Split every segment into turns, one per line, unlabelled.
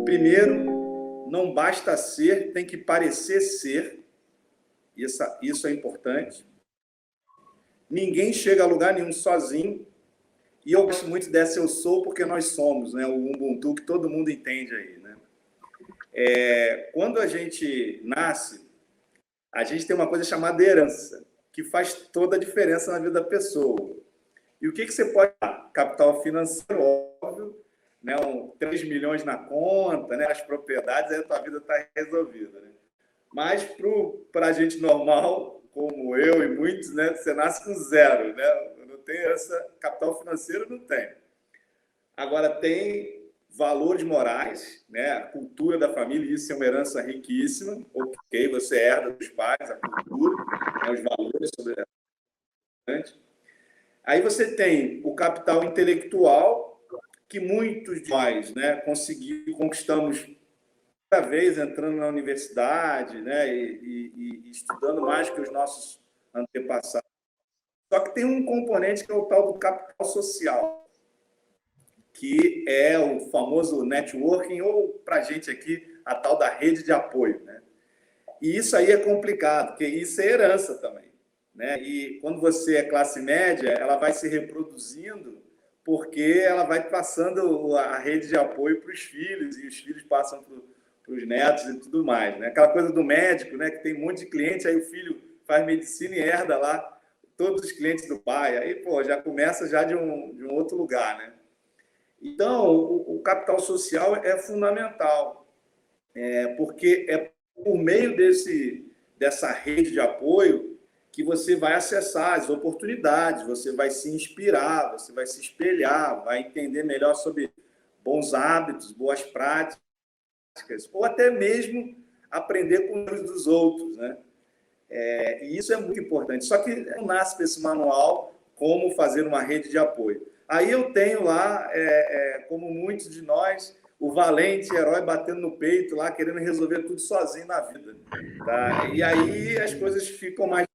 Primeiro, não basta ser, tem que parecer ser. Isso é importante. Ninguém chega a lugar nenhum sozinho. E eu gosto muito dessa eu sou porque nós somos, né? O Ubuntu que todo mundo entende aí, né? Quando a gente nasce, a gente tem uma coisa chamada herança, que faz toda a diferença na vida da pessoa. E o que você pode dar? Capital financeiro, óbvio, né? 3 milhões na conta, né? As propriedades, aí a tua vida está resolvida, né? Mas para a gente normal, como eu e muitos, né? Você nasce com zero, né? Não tem essa capital financeiro, não tem. Agora tem valores morais, né? A cultura da família, isso é uma herança riquíssima. Ok, você herda dos pais a cultura, né? Os valores sobre a. Aí você tem o capital intelectual, que muitos de nós, né, conquistamos cada vez entrando na universidade, né, e estudando mais que os nossos antepassados. Só que tem um componente que é o tal do capital social, que é o famoso networking, ou, para a gente aqui, a tal da rede de apoio, né? E isso aí é complicado, porque isso é herança também, né? E quando você é classe média, ela vai se reproduzindo porque ela vai passando a rede de apoio para os filhos, e os filhos passam para os netos e tudo mais, né? Aquela coisa do médico, né? Que tem um monte de cliente, aí o filho faz medicina e herda lá todos os clientes do pai. Aí, pô, já começa já de um outro lugar, né? Então, o capital social é fundamental, porque é por meio dessa rede de apoio que você vai acessar as oportunidades, você vai se inspirar, você vai se espelhar, vai entender melhor sobre bons hábitos, boas práticas, ou até mesmo aprender com os dos outros, né? E isso é muito importante. Só que não nasce com esse manual como fazer uma rede de apoio. Aí eu tenho lá, como muitos de nós, o valente herói batendo no peito lá, querendo resolver tudo sozinho na vida. Tá? E aí as coisas ficam mais...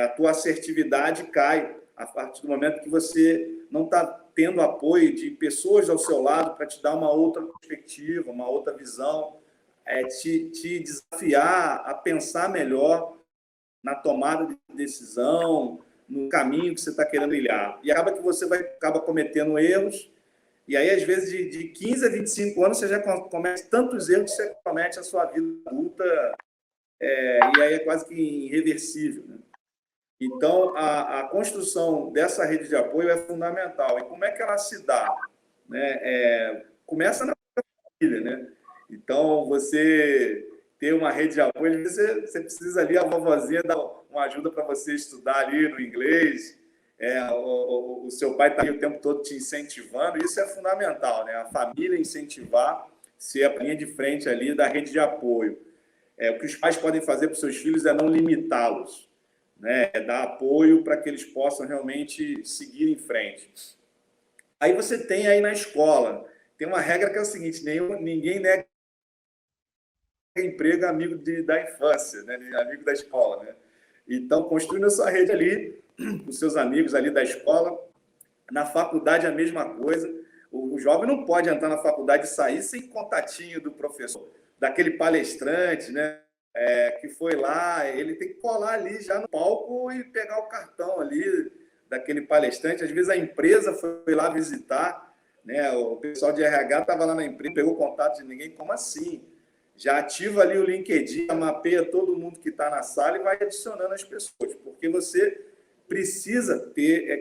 a tua assertividade cai a partir do momento que você não está tendo apoio de pessoas ao seu lado para te dar uma outra perspectiva, uma outra visão, te desafiar a pensar melhor na tomada de decisão, no caminho que você está querendo trilhar. E acaba que você acaba cometendo erros, e aí, às vezes, de 15 a 25 anos, você já comete tantos erros que você comete a sua vida adulta, e aí é quase que irreversível, né? Então, a construção dessa rede de apoio é fundamental. E como é que ela se dá? Né? Começa na família, né? Então, você ter uma rede de apoio, às vezes você precisa ali, a vovozinha dar uma ajuda para você estudar ali no inglês, o seu pai está ali o tempo todo te incentivando, isso é fundamental, né? A família incentivar, ser a linha de frente ali da rede de apoio. O que os pais podem fazer para os seus filhos é não limitá-los, né? Dar apoio para que eles possam realmente seguir em frente. Aí você tem aí na escola, tem uma regra que é o seguinte: ninguém nega emprego amigo da infância, né? Amigo da escola, né? Então, construindo a sua rede ali, os seus amigos ali da escola. Na faculdade, a mesma coisa. O jovem não pode entrar na faculdade e sair sem contatinho do professor, daquele palestrante, né? Que foi lá, ele tem que colar ali já no palco e pegar o cartão ali daquele palestrante. Às vezes a empresa foi lá visitar, né? O pessoal de RH estava lá na empresa, pegou contato de ninguém. Como assim? Já ativa ali o LinkedIn, mapeia todo mundo que está na sala e vai adicionando as pessoas, porque você precisa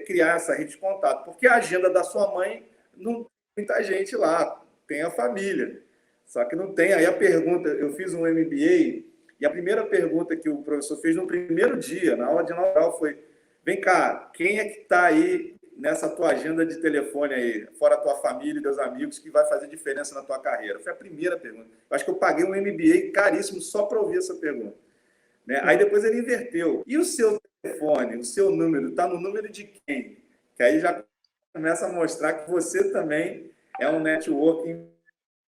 criar essa rede de contato, porque a agenda da sua mãe não tem muita gente lá, tem a família, só que não tem. Aí a pergunta, eu fiz um MBA e a primeira pergunta que o professor fez no primeiro dia, na aula de inaugural, foi: vem cá, quem é que está aí nessa tua agenda de telefone aí, fora a tua família e teus amigos, que vai fazer diferença na tua carreira? Foi a primeira pergunta. Eu acho que eu paguei um MBA caríssimo só para ouvir essa pergunta, né? Aí depois ele inverteu. E o seu telefone, o seu número, está no número de quem? Que aí já começa a mostrar que você também é um networking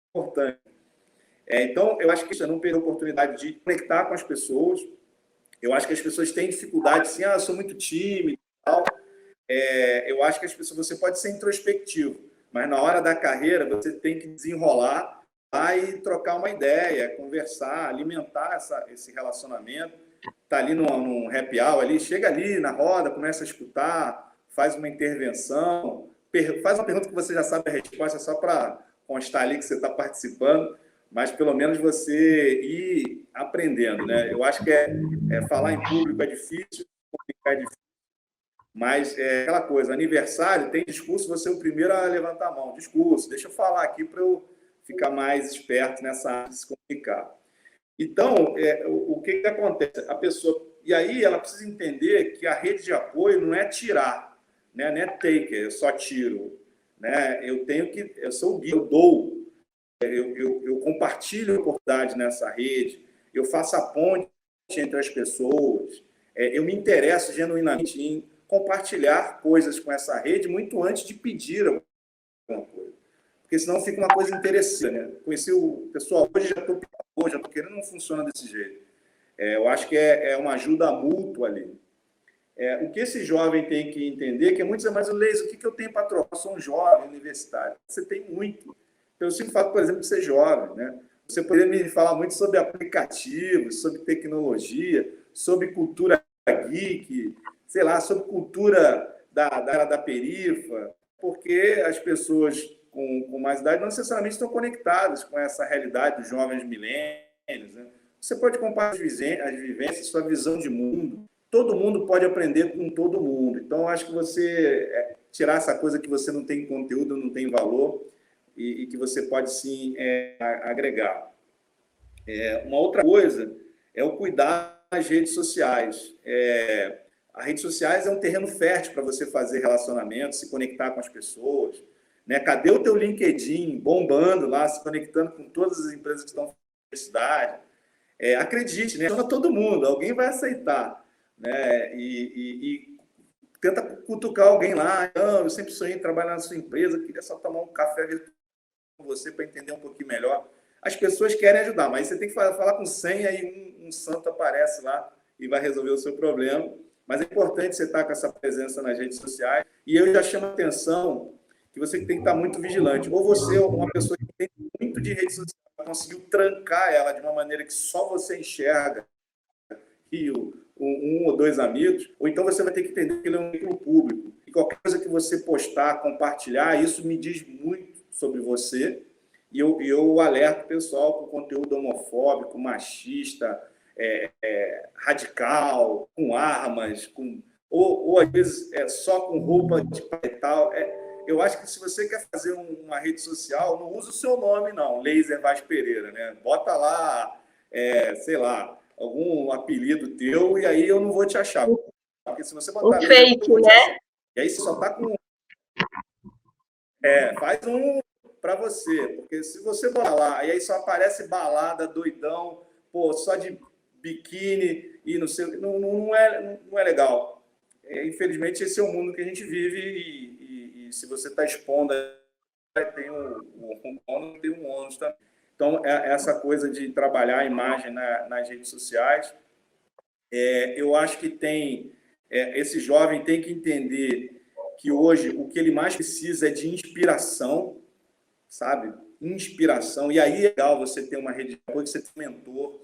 importante. Então, eu acho que isso é não perder a oportunidade de conectar com as pessoas. Eu acho que as pessoas têm dificuldade, assim, eu sou muito tímido e tal. Eu acho que as pessoas, você pode ser introspectivo, mas na hora da carreira você tem que desenrolar lá e trocar uma ideia, conversar, alimentar esse relacionamento. Está ali num happy hour, ali, chega ali na roda, começa a escutar, faz uma intervenção, faz uma pergunta que você já sabe a resposta, só para constar ali que você está participando, mas pelo menos você ir aprendendo, né? Eu acho que falar em público é difícil, comunicar é difícil, mas é aquela coisa, aniversário, tem discurso, você é o primeiro a levantar a mão. Discurso, deixa eu falar aqui para eu ficar mais esperto nessa arte de se comunicar. Então, o que acontece? A pessoa... E aí ela precisa entender que a rede de apoio não é tirar, né? Não é taker, eu só tiro. Né? Eu sou o guia, eu dou, eu compartilho a oportunidade nessa rede, eu faço a ponte entre as pessoas, eu me interesso genuinamente em compartilhar coisas com essa rede muito antes de pedir alguma coisa. Porque senão fica uma coisa interessante. Né? Conheci o pessoal hoje, já estou querendo, não funciona desse jeito. Eu acho que é uma ajuda mútua ali. O que esse jovem tem que entender, que muitos dizem, mas Leis, o que eu tenho para trocar? Eu sou um jovem universitário. Você tem muito. Então, eu sempre falo, por exemplo, de ser jovem. Né? Você poderia me falar muito sobre aplicativos, sobre tecnologia, sobre cultura geek, sei lá, sobre cultura da perifa, porque as pessoas com mais idade não necessariamente estão conectadas com essa realidade dos jovens milênios. Né? Você pode compartilhar as vivências, sua visão de mundo. Todo mundo pode aprender com todo mundo. Então, eu acho que você tirar essa coisa que você não tem conteúdo, não tem valor, e que você pode, sim, agregar. Uma outra coisa é o cuidar das redes sociais. As redes sociais é um terreno fértil para você fazer relacionamentos, se conectar com as pessoas. Né? Cadê o teu LinkedIn bombando lá, se conectando com todas as empresas que estão na universidade? Acredite, né? Chama todo mundo, alguém vai aceitar. Né? E tenta cutucar alguém lá. Não, eu sempre sonhei em trabalhar na sua empresa, queria só tomar um café com você para entender um pouquinho melhor. As pessoas querem ajudar, mas você tem que falar com 100, aí um santo aparece lá e vai resolver o seu problema. Mas é importante você estar com essa presença nas redes sociais. E eu já chamo a atenção que você tem que estar muito vigilante. Ou você é uma pessoa que tem muito de rede social, conseguiu trancar ela de uma maneira que só você enxerga, e um ou dois amigos, ou então você vai ter que entender que ele é um veículo público. E qualquer coisa que você postar, compartilhar, isso me diz muito sobre você, e eu alerto o pessoal com conteúdo homofóbico, machista, radical, com armas, ou às vezes só com roupa de pai e tal. Eu acho que se você quer fazer uma rede social, não usa o seu nome, não, Laser Vaz Pereira, né? Bota lá, sei lá, algum apelido teu, e aí eu não vou te achar. Porque se você botar
o fake, né?
E aí você só tá com... faz um para você, porque se você botar lá, e aí só aparece balada, doidão, pô, só de biquíni, e não é legal. Infelizmente, esse é o mundo que a gente vive, e se você está expondo, tem um ônus, tem um ônus também. Então, essa coisa de trabalhar a imagem nas redes sociais, eu acho que esse jovem tem que entender que hoje o que ele mais precisa é de inspiração, sabe? Inspiração. E aí é legal você ter uma rede de apoio, você ter um mentor,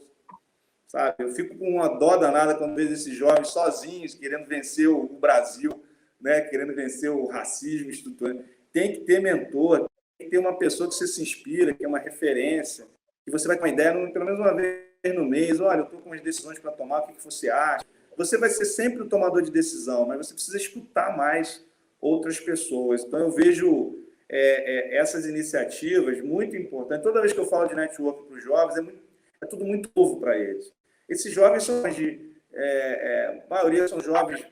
sabe? Eu fico com uma dó danada quando vejo esses jovens sozinhos, querendo vencer o Brasil, né? Querendo vencer o racismo estrutural. Tem que ter mentor, tem que ter uma pessoa que você se inspira, que é uma referência, que você vai com uma ideia, pelo menos uma vez no mês, olha, eu estou com umas decisões para tomar, o que você acha? Você vai ser sempre o tomador de decisão, mas você precisa escutar mais outras pessoas. Então, eu vejo essas iniciativas muito importantes. Toda vez que eu falo de network para os jovens, é tudo muito novo para eles. Esses jovens são a maioria são jovens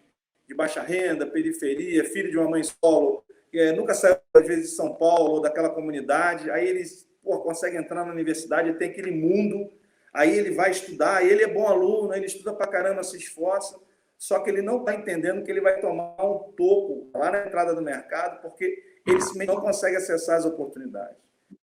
de baixa renda, periferia, filho de uma mãe solo, que nunca saiu, às vezes, de São Paulo ou daquela comunidade, aí eles conseguem entrar na universidade, tem aquele mundo, aí ele vai estudar, ele é bom aluno, ele estuda pra caramba, se esforça, só que ele não está entendendo que ele vai tomar um toco lá na entrada do mercado, porque ele não consegue acessar as oportunidades.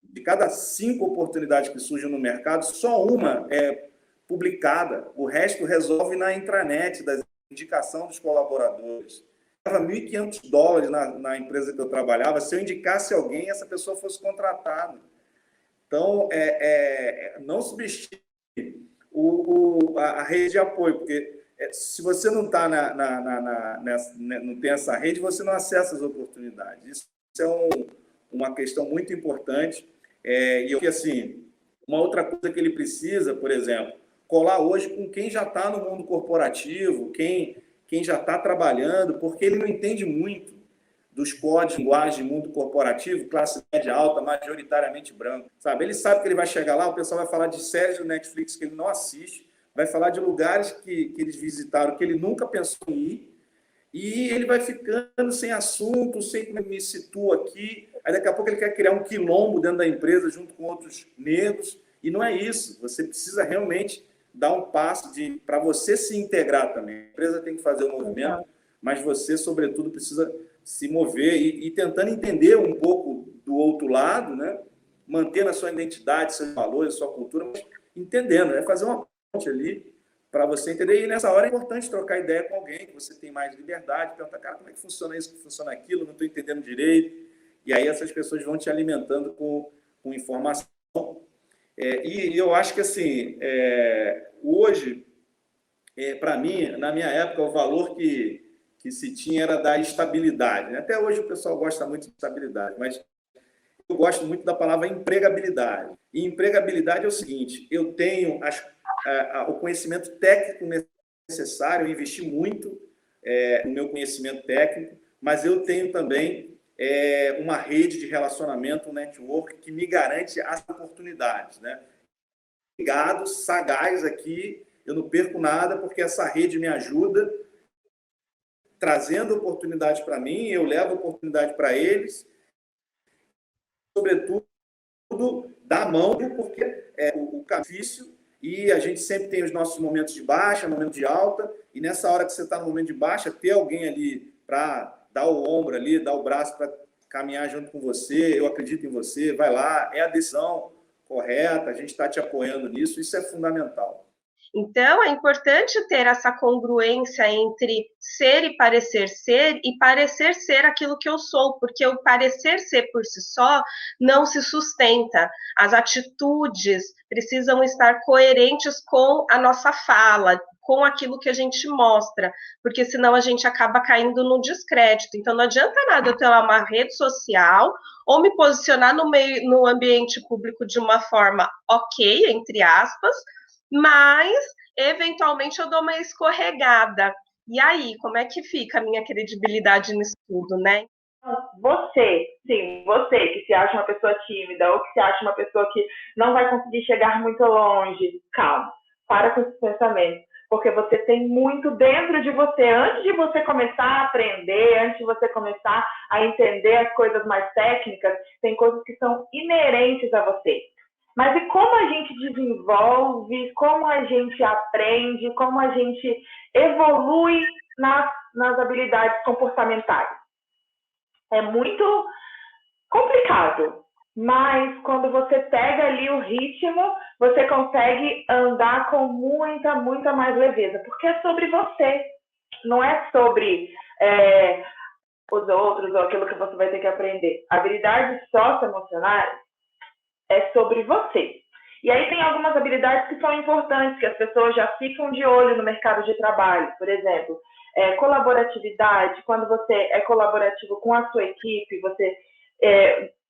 De cada 5 oportunidades que surgem no mercado, só uma é publicada, o resto resolve na intranet, da indicação dos colaboradores. $1.500 na empresa que eu trabalhava, se eu indicasse alguém, essa pessoa fosse contratada. Então, não subestime a rede de apoio, porque se você não está não tem essa rede, você não acessa as oportunidades. Isso é uma questão muito importante. E eu que assim, uma outra coisa que ele precisa, por exemplo, colar hoje com quem já está no mundo corporativo, quem já está trabalhando, porque ele não entende muito dos códigos de linguagem de mundo corporativo, classe média alta, majoritariamente branco, sabe? Ele sabe que ele vai chegar lá, o pessoal vai falar de séries do Netflix que ele não assiste, vai falar de lugares que eles visitaram que ele nunca pensou em ir, e ele vai ficando sem assunto, sem como me situo aqui, aí daqui a pouco ele quer criar um quilombo dentro da empresa junto com outros negros, e não é isso. Você precisa realmente dar um passo para você se integrar também. A empresa tem que fazer o movimento, mas você, sobretudo, precisa se mover e tentando entender um pouco do outro lado, né? Mantendo a sua identidade, seus valores, sua cultura, mas entendendo, fazer uma ponte ali para você entender. E nessa hora é importante trocar ideia com alguém que você tem mais liberdade, perguntar, cara, como é que funciona isso, como funciona aquilo, não estou entendendo direito. E aí essas pessoas vão te alimentando com informação. E eu acho que, assim, hoje, para mim, na minha época, o valor que se tinha era da estabilidade, né? Até hoje o pessoal gosta muito de estabilidade, mas eu gosto muito da palavra empregabilidade. E empregabilidade é o seguinte, eu tenho o conhecimento técnico necessário, eu investi muito no meu conhecimento técnico, mas eu tenho também uma rede de relacionamento, um network que me garante as oportunidades, né? Ligado, sagaz aqui, eu não perco nada, porque essa rede me ajuda, trazendo oportunidades para mim, eu levo oportunidade para eles, sobretudo da mão, porque o difícil, e a gente sempre tem os nossos momentos de baixa, momentos de alta, e nessa hora que você está no momento de baixa, ter alguém ali para dar o ombro ali, dar o braço para caminhar junto com você, eu acredito em você, vai lá, é a decisão correta, a gente está te apoiando nisso, isso é fundamental.
Então, é importante ter essa congruência entre ser e parecer ser aquilo que eu sou, porque o parecer ser por si só não se sustenta. As atitudes precisam estar coerentes com a nossa fala, com aquilo que a gente mostra, porque senão a gente acaba caindo no descrédito. Então, não adianta nada eu ter uma rede social ou me posicionar no ambiente público de uma forma ok, entre aspas, mas eventualmente eu dou uma escorregada. E aí, como é que fica a minha credibilidade nisso tudo, né?
Você que se acha uma pessoa tímida ou que se acha uma pessoa que não vai conseguir chegar muito longe, calma, para com esses pensamentos, porque você tem muito dentro de você. Antes de você começar a aprender, antes de você começar a entender as coisas mais técnicas, tem coisas que são inerentes a você. Mas e como a gente desenvolve, como a gente aprende, como a gente evolui nas habilidades comportamentais? É muito complicado, mas quando você pega ali o ritmo, você consegue andar com muita mais leveza, porque é sobre você, não é sobre os outros ou aquilo que você vai ter que aprender. Habilidades socioemocionais é sobre você. E aí tem algumas habilidades que são importantes, que as pessoas já ficam de olho no mercado de trabalho. Por exemplo, colaboratividade, quando você é colaborativo com a sua equipe, você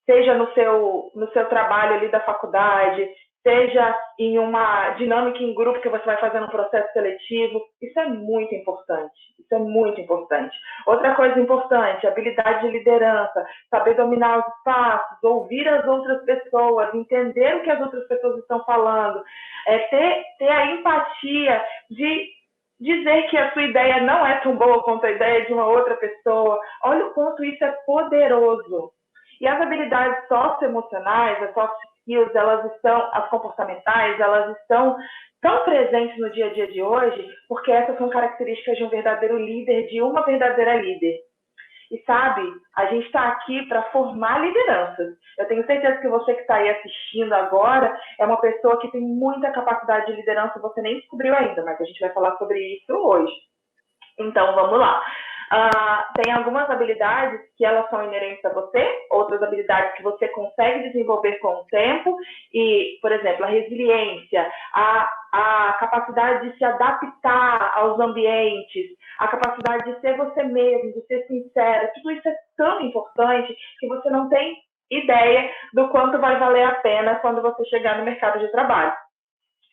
seja no seu trabalho ali da faculdade, seja em uma dinâmica em grupo que você vai fazer um processo seletivo, isso é muito importante. Isso é muito importante. Outra coisa importante, habilidade de liderança, saber dominar os espaços, ouvir as outras pessoas, entender o que as outras pessoas estão falando, ter a empatia de dizer que a sua ideia não é tão boa quanto a ideia de uma outra pessoa. Olha o quanto isso é poderoso. E as habilidades socioemocionais, as soft skills, as comportamentais, elas estão tão presentes no dia a dia de hoje, porque essas são características de um verdadeiro líder, de uma verdadeira líder. E sabe, a gente está aqui para formar lideranças. Eu tenho certeza que você que está aí assistindo agora é uma pessoa que tem muita capacidade de liderança, você nem descobriu ainda, mas a gente vai falar sobre isso hoje. Então, vamos lá. Tem algumas habilidades que elas são inerentes a você, outras habilidades que você consegue desenvolver com o tempo, e, por exemplo, a resiliência, a capacidade de se adaptar aos ambientes, a capacidade de ser você mesmo, de ser sincera, tudo isso é tão importante que você não tem ideia do quanto vai valer a pena quando você chegar no mercado de trabalho.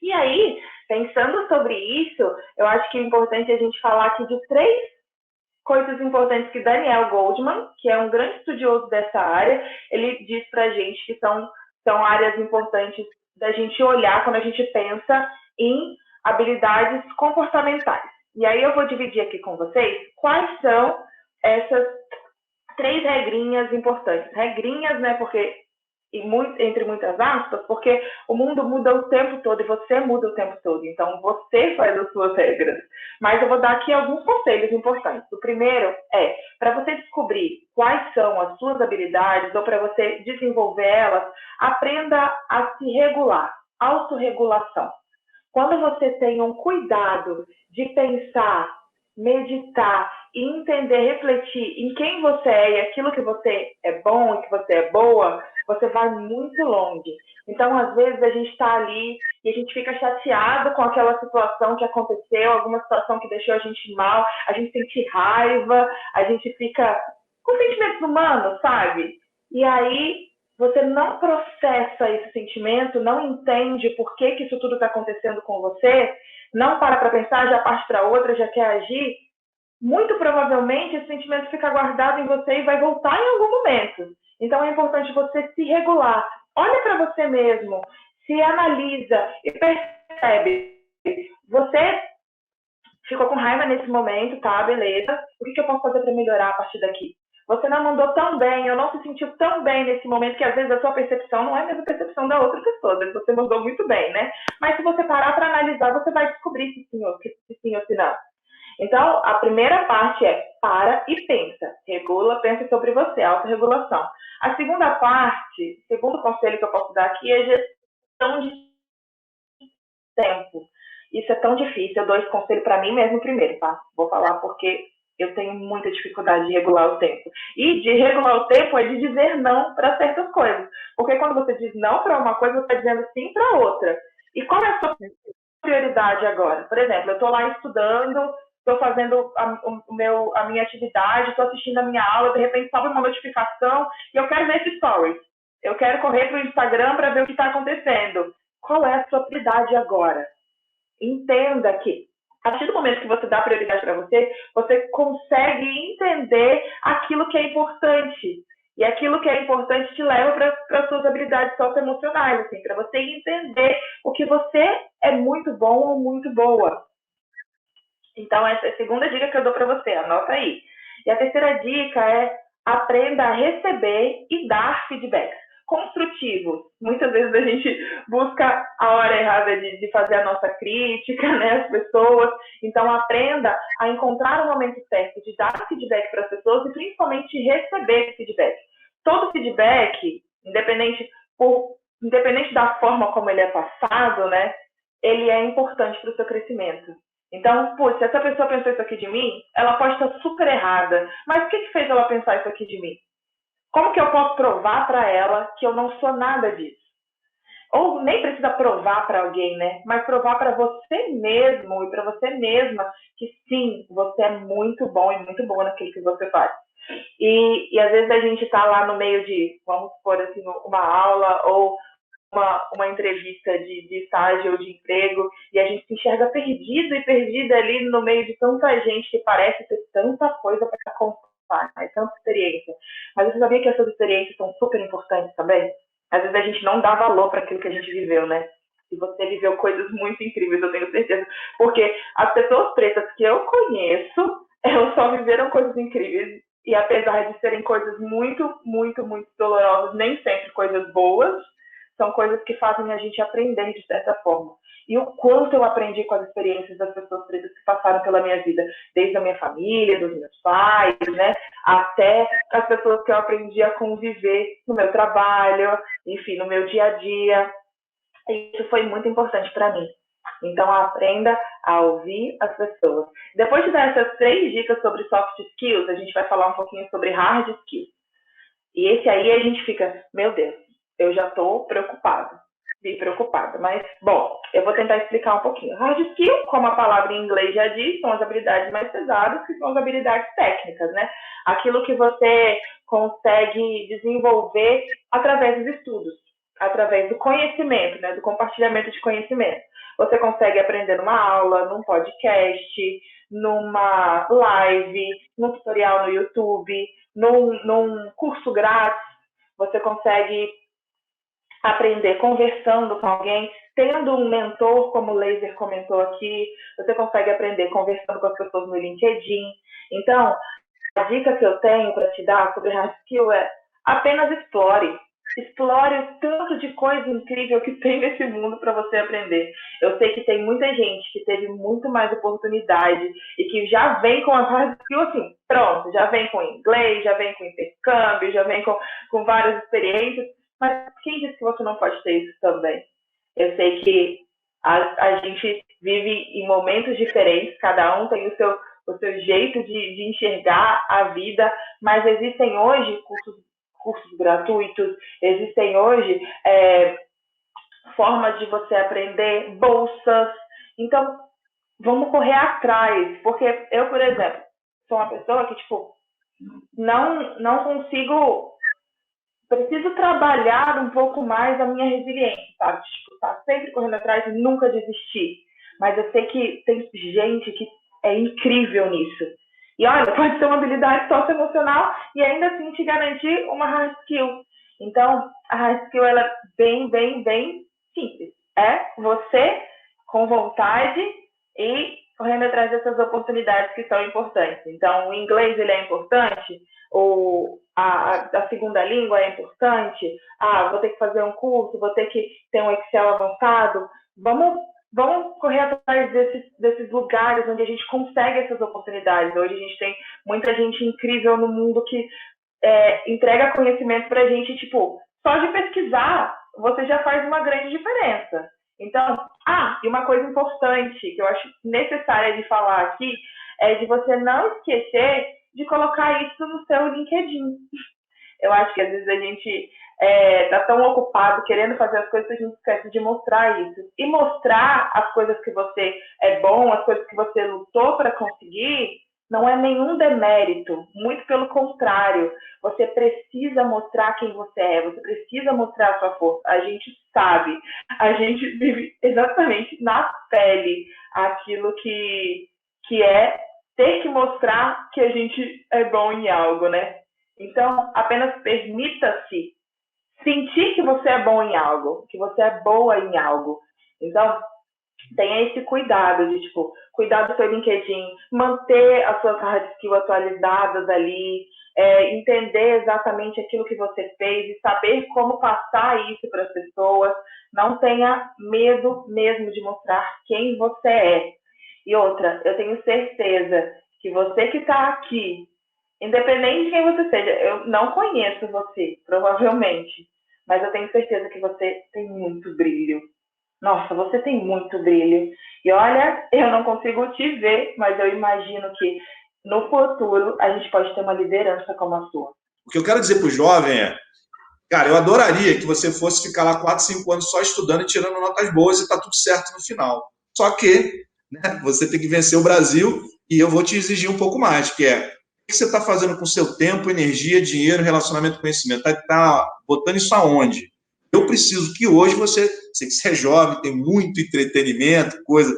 E aí, pensando sobre isso, eu acho que é importante a gente falar aqui de 3 coisas importantes que Daniel Goldman, que é um grande estudioso dessa área, ele diz pra gente que são áreas importantes da gente olhar quando a gente pensa em habilidades comportamentais. E aí eu vou dividir aqui com vocês quais são essas 3 regrinhas importantes. Regrinhas, né, porque entre muitas aspas, porque o mundo muda o tempo todo e você muda o tempo todo. Então, você faz as suas regras. Mas eu vou dar aqui alguns conselhos importantes. O primeiro é, para você descobrir quais são as suas habilidades ou para você desenvolver elas, aprenda a se regular. Autorregulação. Quando você tem um cuidado de pensar, meditar e entender, refletir em quem você é e aquilo que você é bom e que você é boa, você vai muito longe. Então, às vezes, a gente está ali e a gente fica chateado com aquela situação que aconteceu, alguma situação que deixou a gente mal, a gente sente raiva, a gente fica com sentimentos humanos, sabe? E aí, você não processa esse sentimento, não entende por que isso tudo está acontecendo com você, não para pensar, já parte para outra, já quer agir, muito provavelmente esse sentimento fica guardado em você e vai voltar em algum momento. Então é importante você se regular. Olha para você mesmo, se analisa e percebe. Você ficou com raiva nesse momento, tá? Beleza. O que eu posso fazer para melhorar a partir daqui? Você não mandou tão bem, ou não se sentiu tão bem nesse momento, que às vezes a sua percepção não é a mesma percepção da outra pessoa. Às vezes você mandou muito bem, né? Mas se você parar para analisar, você vai descobrir se sim ou se não. Então, a primeira parte é para e pensa. Regula, pensa sobre você, autorregulação. A segunda parte, segundo conselho que eu posso dar aqui, é gestão de tempo. Isso é tão difícil. Eu dou esse conselho para mim mesmo primeiro, tá? Vou falar porque eu tenho muita dificuldade de regular o tempo. E de regular o tempo é de dizer não para certas coisas. Porque quando você diz não para uma coisa, você está dizendo sim para outra. E qual é a sua prioridade agora? Por exemplo, eu estou lá estudando, estou fazendo a minha atividade, estou assistindo a minha aula, de repente sobe uma notificação e eu quero ver esse stories. Eu quero correr para o Instagram para ver o que está acontecendo. Qual é a sua prioridade agora? Entenda que, a partir do momento que você dá prioridade para você, você consegue entender aquilo que é importante. E aquilo que é importante te leva para as suas habilidades socioemocionais, assim, para você entender o que você é muito bom ou muito boa. Então, essa é a segunda dica que eu dou para você, anota aí. E a terceira dica é aprenda a receber e dar feedbacks construtivos. Muitas vezes a gente busca a hora errada de fazer a nossa crítica, né, às pessoas. Então, aprenda a encontrar o momento certo de dar feedback para as pessoas e principalmente receber feedback. Todo feedback, independente da forma como ele é passado, né, ele é importante para o seu crescimento. Então, se essa pessoa pensou isso aqui de mim, ela pode estar super errada. Mas o que fez ela pensar isso aqui de mim? Como que eu posso provar para ela que eu não sou nada disso? Ou nem precisa provar para alguém, né? Mas provar para você mesmo e para você mesma que sim, você é muito bom e muito boa naquilo que você faz. E às vezes a gente está lá no meio de, vamos supor assim, uma aula ou uma entrevista de estágio ou de emprego e a gente se enxerga perdido e perdida ali no meio de tanta gente que parece ter tanta coisa para contar, né? Tanta experiência. Mas você sabia que essas experiências são super importantes também? Às vezes a gente não dá valor para aquilo que a gente viveu, né? E você viveu coisas muito incríveis, eu tenho certeza. Porque as pessoas pretas que eu conheço, elas só viveram coisas incríveis. E apesar de serem coisas muito, muito, muito dolorosas, nem sempre coisas boas, são coisas que fazem a gente aprender de certa forma. E o quanto eu aprendi com as experiências das pessoas pretas que passaram pela minha vida, desde a minha família, dos meus pais, né, até as pessoas que eu aprendi a conviver no meu trabalho, enfim, no meu dia a dia. Isso foi muito importante para mim. Então, aprenda a ouvir as pessoas. Depois de dar essas 3 dicas sobre soft skills, a gente vai falar um pouquinho sobre hard skills. E esse aí a gente fica, meu Deus, eu já estou preocupada. Mas, bom, eu vou tentar explicar um pouquinho. Hard skill, como a palavra em inglês já diz, são as habilidades mais pesadas, que são as habilidades técnicas, né? Aquilo que você consegue desenvolver através dos estudos, através do conhecimento, né? Do compartilhamento de conhecimento. Você consegue aprender numa aula, num podcast, numa live, num tutorial no YouTube, num curso grátis. Você consegue aprender conversando com alguém, tendo um mentor, como o Laser comentou aqui. Você consegue aprender conversando com as pessoas no LinkedIn. Então, a dica que eu tenho para te dar sobre hard skill é apenas explore. Explore o tanto de coisa incrível que tem nesse mundo para você aprender. Eu sei que tem muita gente que teve muito mais oportunidade e que já vem com a hard skill assim, pronto, já vem com inglês, já vem com intercâmbio, já vem com várias experiências. Mas quem disse que você não pode ter isso também? Eu sei que a gente vive em momentos diferentes, cada um tem o seu jeito de enxergar a vida, mas existem hoje cursos gratuitos, existem hoje formas de você aprender, bolsas. Então, vamos correr atrás, porque eu, por exemplo, sou uma pessoa que, tipo, não consigo, preciso trabalhar um pouco mais a minha resiliência, sabe? Tipo, tá sempre correndo atrás e nunca desistir. Mas eu sei que tem gente que é incrível nisso. E olha, pode ser uma habilidade socioemocional e ainda assim te garantir uma hard skill. Então, a hard skill, ela é bem simples. É você com vontade e correndo atrás dessas oportunidades que são importantes. Então, o inglês, ele é importante, a segunda língua é importante, vou ter que fazer um curso, vou ter que ter um Excel avançado. Vamos correr atrás desses lugares onde a gente consegue essas oportunidades. Hoje a gente tem muita gente incrível no mundo que entrega conhecimento pra gente, tipo, só de pesquisar, você já faz uma grande diferença. Então, e uma coisa importante que eu acho necessária de falar aqui é de você não esquecer de colocar isso no seu LinkedIn. Eu acho que às vezes a gente tá tão ocupado querendo fazer as coisas que a gente esquece de mostrar isso. E mostrar as coisas que você é bom, as coisas que você lutou para conseguir, não é nenhum demérito, muito pelo contrário. Você precisa mostrar quem você é, você precisa mostrar a sua força. A gente sabe, a gente vive exatamente na pele aquilo que é ter que mostrar que a gente é bom em algo, né? Então, apenas permita-se sentir que você é bom em algo, que você é boa em algo. Então, tenha esse cuidado de, tipo, cuidar do seu LinkedIn, manter as suas hard skills atualizadas ali, entender exatamente aquilo que você fez e saber como passar isso para as pessoas. Não tenha medo mesmo de mostrar quem você é. E outra, eu tenho certeza que você que está aqui, independente de quem você seja, eu não conheço você, provavelmente, mas eu tenho certeza que você tem muito brilho. Nossa, você tem muito brilho. E olha, eu não consigo te ver, mas eu imagino que no futuro a gente pode ter uma liderança como a sua.
O que eu quero dizer para o jovem é, cara, eu adoraria que você fosse ficar lá 4, 5 anos só estudando e tirando notas boas e tá tudo certo no final. Só que, né, você tem que vencer o Brasil e eu vou te exigir um pouco mais, que é o que você está fazendo com o seu tempo, energia, dinheiro, relacionamento, conhecimento? Está botando isso aonde? Eu preciso que hoje você que você é jovem, tem muito entretenimento, coisa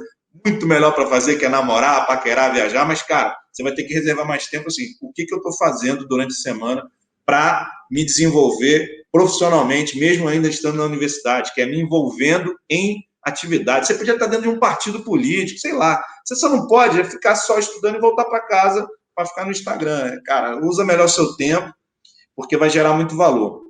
muito melhor para fazer, que é namorar, paquerar, viajar, mas, cara, você vai ter que reservar mais tempo, assim, o que eu estou fazendo durante a semana para me desenvolver profissionalmente, mesmo ainda estando na universidade, que é me envolvendo em atividade. Você podia estar dentro de um partido político, sei lá. Você só não pode ficar só estudando e voltar para casa para ficar no Instagram. Cara, usa melhor o seu tempo, porque vai gerar muito valor.